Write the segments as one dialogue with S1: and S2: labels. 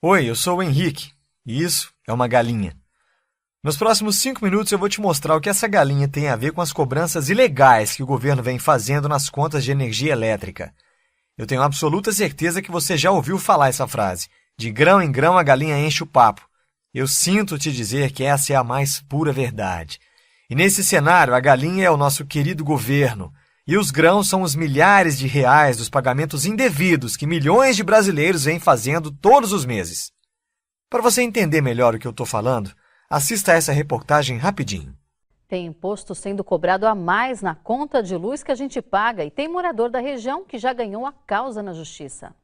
S1: Oi, eu sou o Henrique, e isso é uma galinha. Nos próximos 5 minutos eu vou te mostrar o que essa galinha tem a ver com as cobranças ilegais que o governo vem fazendo nas contas de energia elétrica. Eu tenho absoluta certeza que você já ouviu falar essa frase. De grão em grão a galinha enche o papo. Eu sinto te dizer que essa é a mais pura verdade. E nesse cenário, a galinha é o nosso querido governo. E os grãos são os milhares de reais dos pagamentos indevidos que milhões de brasileiros vêm fazendo todos os meses. Para você entender melhor o que eu estou falando, assista a essa reportagem rapidinho.
S2: Tem imposto sendo cobrado a mais na conta de luz que a gente paga e tem morador da região que já ganhou a causa na justiça.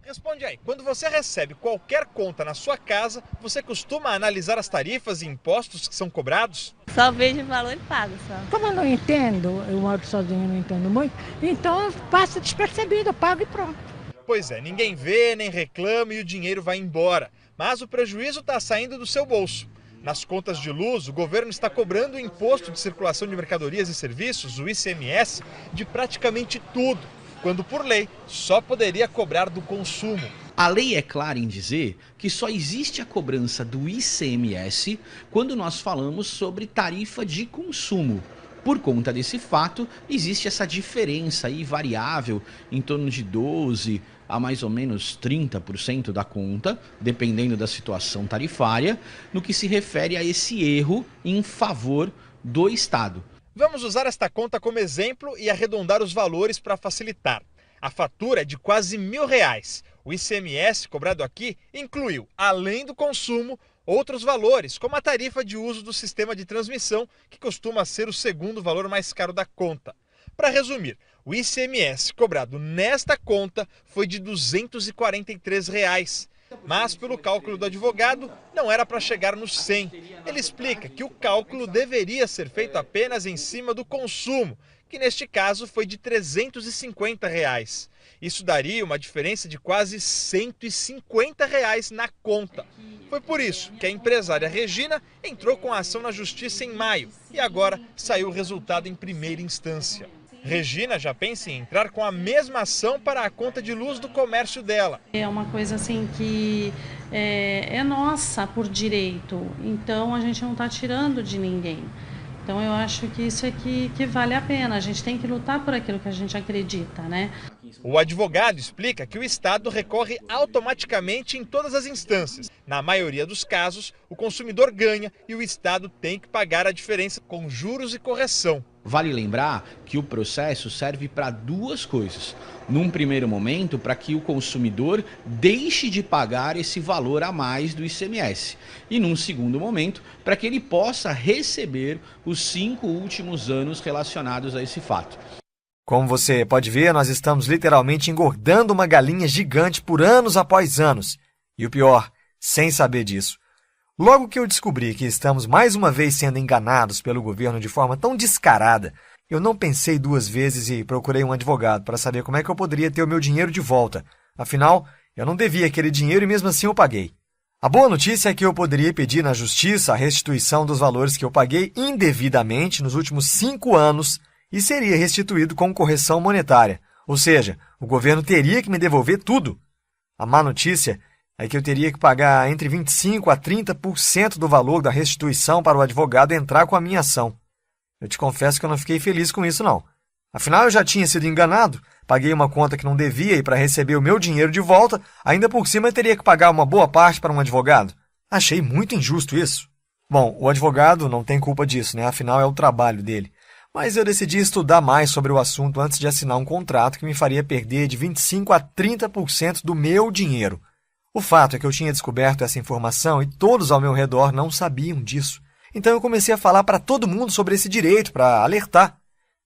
S3: Responde aí, quando você recebe qualquer conta na sua casa, você costuma analisar as tarifas e impostos que são cobrados?
S4: Só vejo o valor e pago só.
S5: Como eu não entendo, eu moro sozinha, não entendo muito, então passa despercebido, eu pago e pronto.
S3: Pois é, ninguém vê, nem reclama e o dinheiro vai embora. Mas o prejuízo está saindo do seu bolso. Nas contas de luz, o governo está cobrando o imposto de circulação de mercadorias e serviços, o ICMS, de praticamente tudo, quando por lei só poderia cobrar do consumo.
S6: A lei é clara em dizer que só existe a cobrança do ICMS quando nós falamos sobre tarifa de consumo. Por conta desse fato, existe essa diferença aí variável em torno de 12% a mais ou menos 30% da conta, dependendo da situação tarifária, no que se refere a esse erro em favor do Estado.
S3: Vamos usar esta conta como exemplo e arredondar os valores para facilitar. A fatura é de quase R$1.000. O ICMS cobrado aqui incluiu, além do consumo, outros valores, como a tarifa de uso do sistema de transmissão, que costuma ser o segundo valor mais caro da conta. Para resumir, o ICMS cobrado nesta conta foi de R$243. Mas, pelo cálculo do advogado, não era para chegar nos 100. Ele explica que o cálculo deveria ser feito apenas em cima do consumo, que neste caso foi de R$350. Isso daria uma diferença de quase R$150 na conta. Foi por isso que a empresária Regina entrou com a ação na justiça em maio e agora saiu o resultado em primeira instância. Regina já pensa em entrar com a mesma ação para a conta de luz do comércio dela.
S7: É uma coisa assim que é nossa por direito, então a gente não está tirando de ninguém. Então eu acho que isso é que vale a pena, a gente tem que lutar por aquilo que a gente acredita, né?
S3: O advogado explica que o Estado recorre automaticamente em todas as instâncias. Na maioria dos casos, o consumidor ganha e o Estado tem que pagar a diferença com juros e correção.
S6: Vale lembrar que o processo serve para duas coisas. Num primeiro momento, para que o consumidor deixe de pagar esse valor a mais do ICMS. E num segundo momento, para que ele possa receber os 5 últimos anos relacionados a esse fato.
S1: Como você pode ver, nós estamos literalmente engordando uma galinha gigante por anos após anos. E o pior, sem saber disso. Logo que eu descobri que estamos mais uma vez sendo enganados pelo governo de forma tão descarada, eu não pensei 2 vezes e procurei um advogado para saber como é que eu poderia ter o meu dinheiro de volta. Afinal, eu não devia aquele dinheiro e mesmo assim eu paguei. A boa notícia é que eu poderia pedir na justiça a restituição dos valores que eu paguei indevidamente nos últimos 5 anos e seria restituído com correção monetária. Ou seja, o governo teria que me devolver tudo. A má notícia é que eu teria que pagar entre 25% a 30% do valor da restituição para o advogado entrar com a minha ação. Eu te confesso que eu não fiquei feliz com isso, não. Afinal, eu já tinha sido enganado, paguei uma conta que não devia e para receber o meu dinheiro de volta, ainda por cima eu teria que pagar uma boa parte para um advogado. Achei muito injusto isso. Bom, o advogado não tem culpa disso, né? Afinal, é o trabalho dele. Mas eu decidi estudar mais sobre o assunto antes de assinar um contrato que me faria perder de 25% a 30% do meu dinheiro. O fato é que eu tinha descoberto essa informação e todos ao meu redor não sabiam disso. Então eu comecei a falar para todo mundo sobre esse direito, para alertar.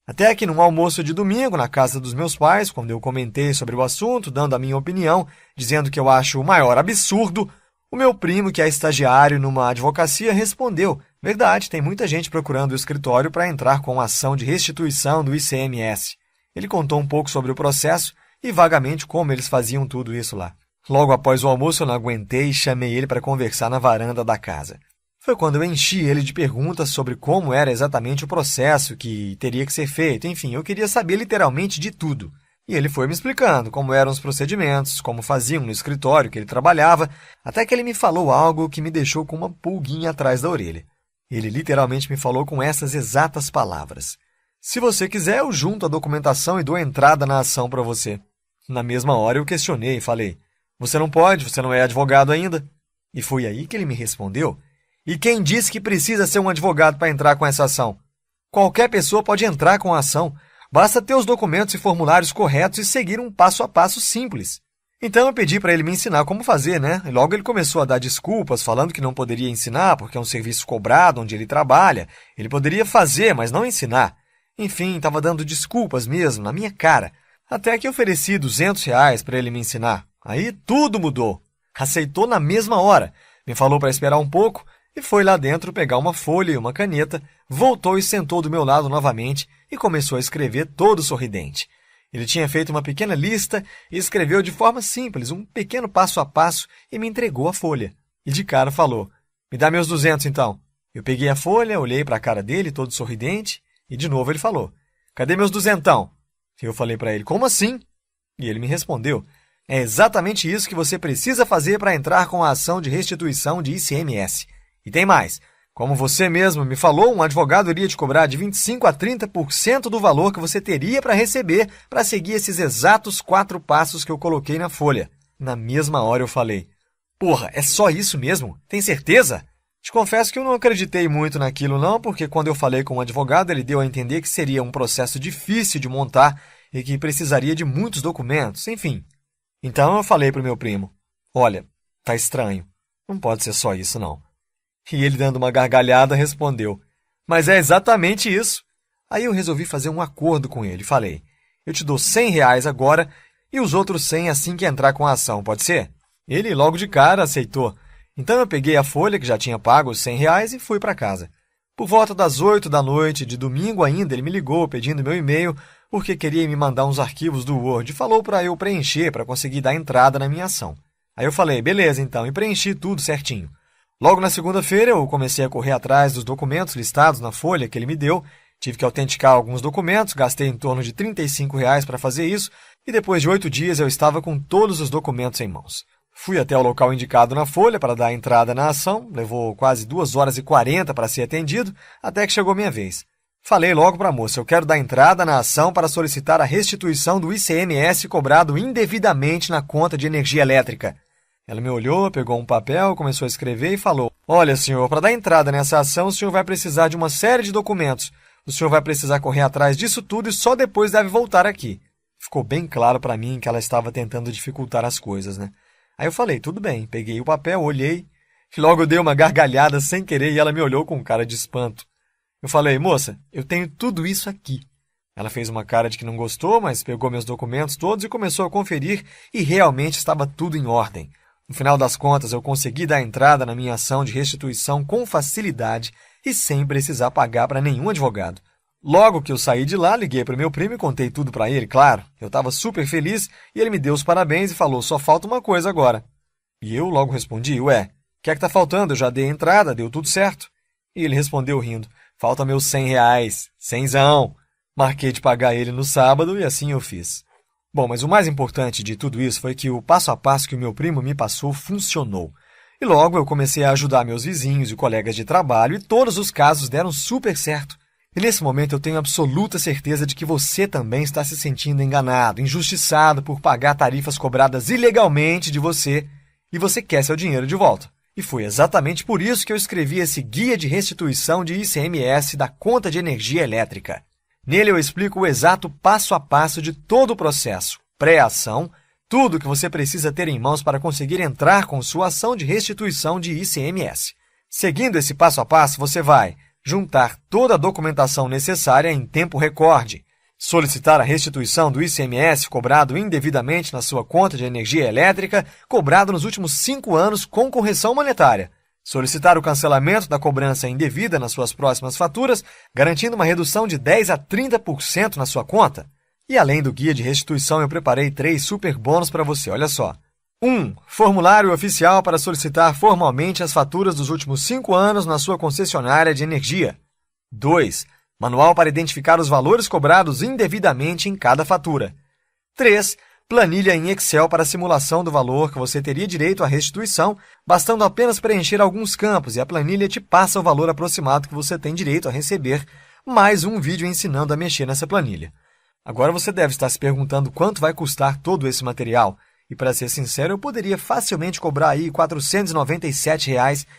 S1: Até que num almoço de domingo, na casa dos meus pais, quando eu comentei sobre o assunto, dando a minha opinião, dizendo que eu acho o maior absurdo, o meu primo, que é estagiário numa advocacia, respondeu: verdade, tem muita gente procurando o escritório para entrar com ação de restituição do ICMS. Ele contou um pouco sobre o processo e vagamente como eles faziam tudo isso lá. Logo após o almoço eu não aguentei e chamei ele para conversar na varanda da casa. Foi quando eu enchi ele de perguntas sobre como era exatamente o processo que teria que ser feito. Enfim, eu queria saber literalmente de tudo. E ele foi me explicando como eram os procedimentos, como faziam no escritório que ele trabalhava, até que ele me falou algo que me deixou com uma pulguinha atrás da orelha. Ele literalmente me falou com essas exatas palavras: se você quiser, eu junto a documentação e dou entrada na ação para você. Na mesma hora eu questionei e falei: você não pode, você não é advogado ainda. E foi aí que ele me respondeu: e quem disse que precisa ser um advogado para entrar com essa ação? Qualquer pessoa pode entrar com a ação. Basta ter os documentos e formulários corretos e seguir um passo a passo simples. Então eu pedi para ele me ensinar como fazer, né? E logo ele começou a dar desculpas, falando que não poderia ensinar porque é um serviço cobrado onde ele trabalha. Ele poderia fazer, mas não ensinar. Enfim, estava dando desculpas mesmo, na minha cara. Até que ofereci R$200 para ele me ensinar. Aí tudo mudou. Aceitou na mesma hora. Me falou para esperar um pouco e foi lá dentro pegar uma folha e uma caneta, voltou e sentou do meu lado novamente e começou a escrever todo sorridente. Ele tinha feito uma pequena lista e escreveu de forma simples, um pequeno passo a passo, e me entregou a folha. E de cara falou: me dá meus 200 então. Eu peguei a folha, olhei para a cara dele, todo sorridente, e de novo ele falou: cadê meus 200? E eu falei para ele: como assim? E ele me respondeu: é exatamente isso que você precisa fazer para entrar com a ação de restituição de ICMS. E tem mais. Como você mesmo me falou, um advogado iria te cobrar de 25% a 30% do valor que você teria para receber para seguir esses exatos 4 passos que eu coloquei na folha. Na mesma hora eu falei: porra, é só isso mesmo? Tem certeza? Te confesso que eu não acreditei muito naquilo não, porque quando eu falei com o advogado, ele deu a entender que seria um processo difícil de montar e que precisaria de muitos documentos, enfim. Então eu falei para o meu primo: olha, tá estranho, não pode ser só isso não. E ele, dando uma gargalhada, respondeu: mas é exatamente isso. Aí eu resolvi fazer um acordo com ele. Falei: eu te dou R$100 agora e os outros 100 assim que entrar com a ação, pode ser? Ele logo de cara aceitou. Então eu peguei a folha que já tinha pago os R$100 e fui para casa. Por volta das 8 da noite, de domingo ainda, ele me ligou pedindo meu e-mail porque queria me mandar uns arquivos do Word e falou para eu preencher para conseguir dar entrada na minha ação. Aí eu falei: beleza então, e preenchi tudo certinho. Logo na segunda-feira, eu comecei a correr atrás dos documentos listados na folha que ele me deu. Tive que autenticar alguns documentos, gastei em torno de R$35 para fazer isso, e depois de 8 dias eu estava com todos os documentos em mãos. Fui até o local indicado na folha para dar entrada na ação, levou quase 2h40 para ser atendido, até que chegou minha vez. Falei logo para a moça: eu quero dar entrada na ação para solicitar a restituição do ICMS cobrado indevidamente na conta de energia elétrica. Ela me olhou, pegou um papel, começou a escrever e falou: olha, senhor, para dar entrada nessa ação, o senhor vai precisar de uma série de documentos. O senhor vai precisar correr atrás disso tudo e só depois deve voltar aqui. Ficou bem claro para mim que ela estava tentando dificultar as coisas, né? Aí eu falei: tudo bem. Peguei o papel, olhei, e logo eu dei uma gargalhada sem querer e ela me olhou com cara de espanto. Eu falei: moça, eu tenho tudo isso aqui. Ela fez uma cara de que não gostou, mas pegou meus documentos todos e começou a conferir e realmente estava tudo em ordem. No final das contas, eu consegui dar entrada na minha ação de restituição com facilidade e sem precisar pagar para nenhum advogado. Logo que eu saí de lá, liguei para o meu primo e contei tudo para ele, claro. Eu estava super feliz e ele me deu os parabéns e falou: só falta uma coisa agora. E eu logo respondi: ué, o que é que tá faltando? Eu já dei a entrada, deu tudo certo. E ele respondeu rindo: falta meus R$100, cenzão. Marquei de pagar ele no sábado e assim eu fiz. Bom, mas o mais importante de tudo isso foi que o passo a passo que o meu primo me passou funcionou. E logo eu comecei a ajudar meus vizinhos e colegas de trabalho e todos os casos deram super certo. E nesse momento eu tenho absoluta certeza de que você também está se sentindo enganado, injustiçado por pagar tarifas cobradas ilegalmente de você e você quer seu dinheiro de volta. E foi exatamente por isso que eu escrevi esse guia de restituição de ICMS da conta de energia elétrica. Nele eu explico o exato passo a passo de todo o processo, pré-ação, tudo que você precisa ter em mãos para conseguir entrar com sua ação de restituição de ICMS. Seguindo esse passo a passo, você vai juntar toda a documentação necessária em tempo recorde, solicitar a restituição do ICMS cobrado indevidamente na sua conta de energia elétrica, cobrado nos últimos 5 anos com correção monetária, solicitar o cancelamento da cobrança indevida nas suas próximas faturas, garantindo uma redução de 10% a 30% na sua conta. E além do guia de restituição, eu preparei 3 super bônus para você, olha só. 1. Formulário oficial para solicitar formalmente as faturas dos últimos 5 anos na sua concessionária de energia. 2. Manual para identificar os valores cobrados indevidamente em cada fatura. 3. Planilha em Excel para simulação do valor que você teria direito à restituição, bastando apenas preencher alguns campos e a planilha te passa o valor aproximado que você tem direito a receber, mais um vídeo ensinando a mexer nessa planilha. Agora você deve estar se perguntando quanto vai custar todo esse material. E para ser sincero, eu poderia facilmente cobrar aí R$ 497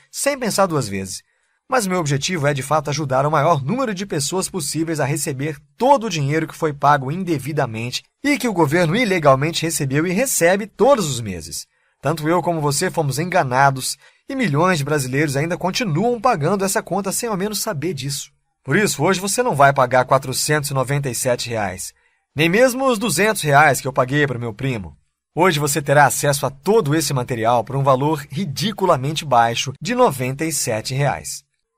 S1: sem pensar duas vezes. Mas meu objetivo é, de fato, ajudar o maior número de pessoas possíveis a receber todo o dinheiro que foi pago indevidamente e que o governo ilegalmente recebeu e recebe todos os meses. Tanto eu como você fomos enganados e milhões de brasileiros ainda continuam pagando essa conta sem ao menos saber disso. Por isso, hoje você não vai pagar R$ 497, nem mesmo os R$ 200 que eu paguei para o meu primo. Hoje você terá acesso a todo esse material por um valor ridiculamente baixo de R$ 97.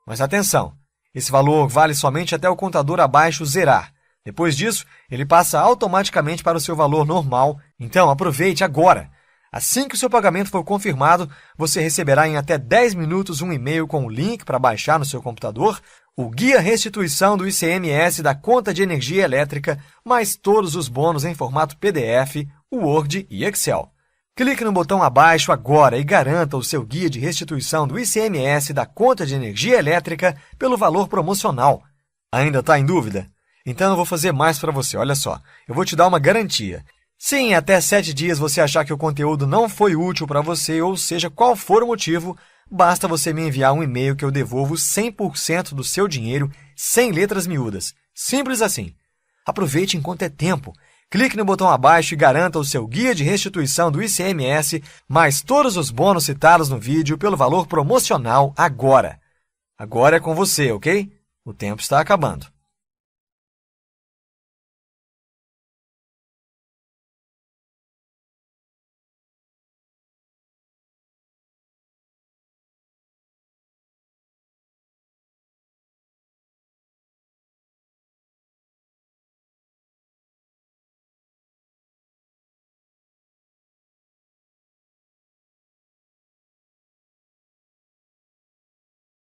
S1: Mas atenção, esse valor vale somente até o contador abaixo zerar. Depois disso, ele passa automaticamente para o seu valor normal, então aproveite agora! Assim que o seu pagamento for confirmado, você receberá em até 10 minutos um e-mail com o link para baixar no seu computador o Guia Restituição do ICMS da conta de energia elétrica, mais todos os bônus em formato PDF, Word e Excel. Clique no botão abaixo agora e garanta o seu guia de restituição do ICMS da conta de energia elétrica pelo valor promocional. Ainda está em dúvida? Então eu vou fazer mais para você, olha só. Eu vou te dar uma garantia. Se em até 7 dias você achar que o conteúdo não foi útil para você, ou seja, qual for o motivo, basta você me enviar um e-mail que eu devolvo 100% do seu dinheiro, sem letras miúdas. Simples assim. Aproveite enquanto é tempo. Clique no botão abaixo e garanta o seu guia de restituição do ICMS, mais todos os bônus citados no vídeo pelo valor promocional agora. Agora é com você, ok? O tempo está acabando.